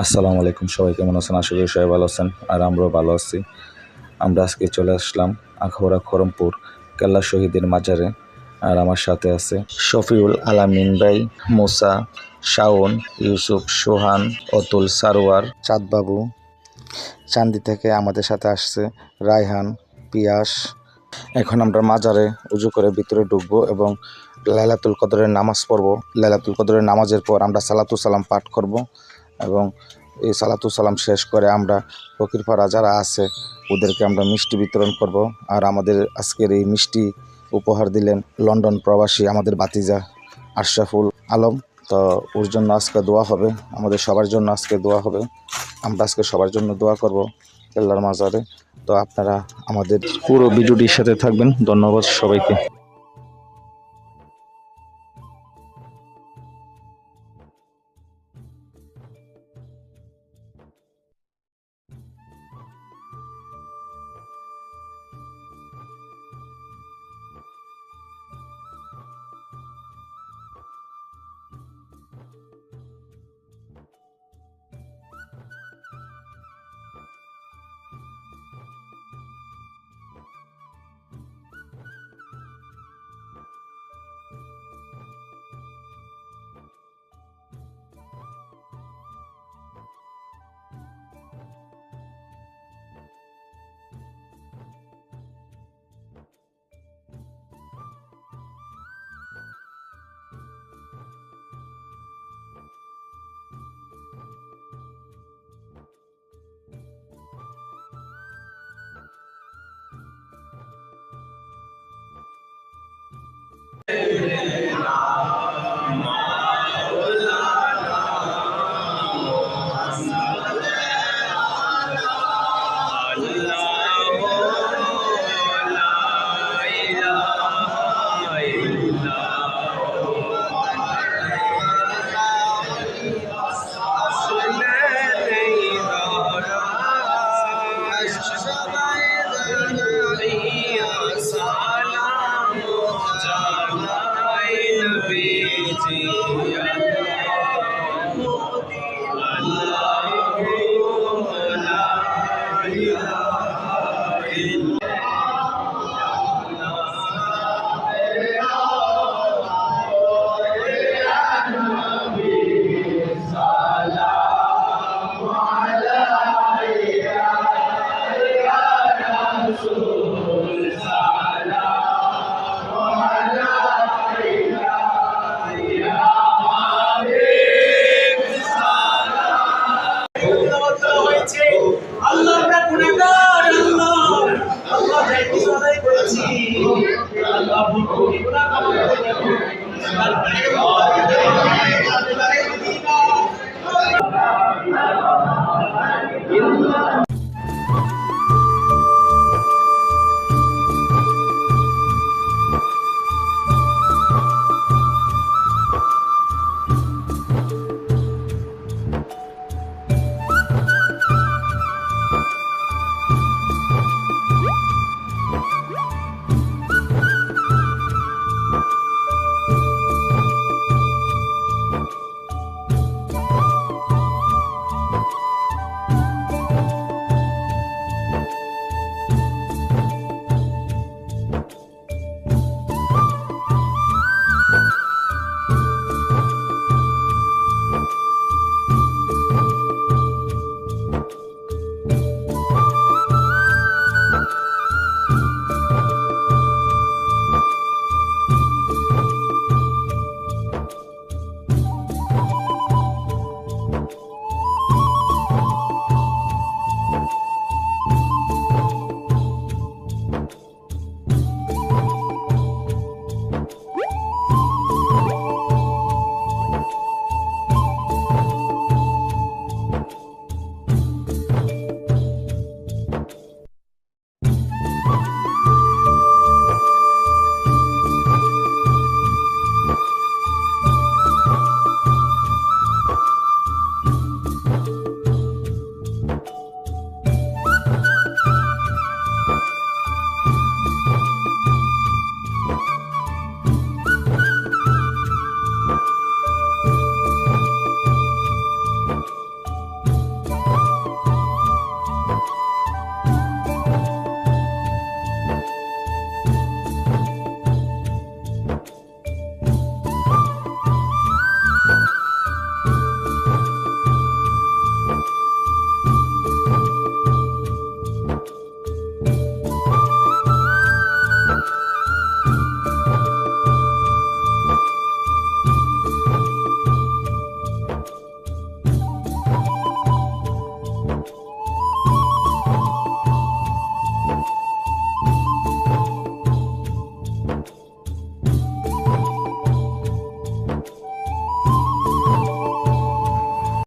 আসসালামু আলাইকুম, সবাই কেমন আছেন? আশা করি সবাই ভালো আছেন, আর আমরাও ভালো আছি। আমরা আজকে চলে আসলাম আখাউড়া খড়মপুর কেল্লা শহীদের মাজারে। আর আমার সাথে আছে শফিউল আলামিন ভাই, মুসা, শাওন, ইউসুফ, সোহান, অতুল, সারোয়ার, চাঁদবাবু। চান্দি থেকে আমাদের সাথে আসছে রায়হান, পিয়াস। এখন আমরা মাজারে উজু করে ভিতরে ঢুকবো এবং লাইলাতুল কদরের নামাজ পড়ব। লাইলাতুল কদরের নামাজের পর আমরা সালাতু সালাম পাঠ করব এবং এই সালাতু সালাম শেষ করে আমরা ফকিরপাড়া যারা আছে ওদেরকে আমরা মিষ্টি বিতরণ করব। আর আমাদের আজকের এই মিষ্টি উপহার দিলেন লন্ডন প্রবাসী আমাদের ভাতিজা আশরাফুল আলম। তো ওর জন্য আজকে দোয়া হবে, আমাদের সবার জন্য আজকে দোয়া হবে। আমরা আজকে সবার জন্য দোয়া করব কেল্লার মাজারে। তো আপনারা আমাদের পুরো ভিডিওটির সাথে থাকবেন। ধন্যবাদ সবাইকে।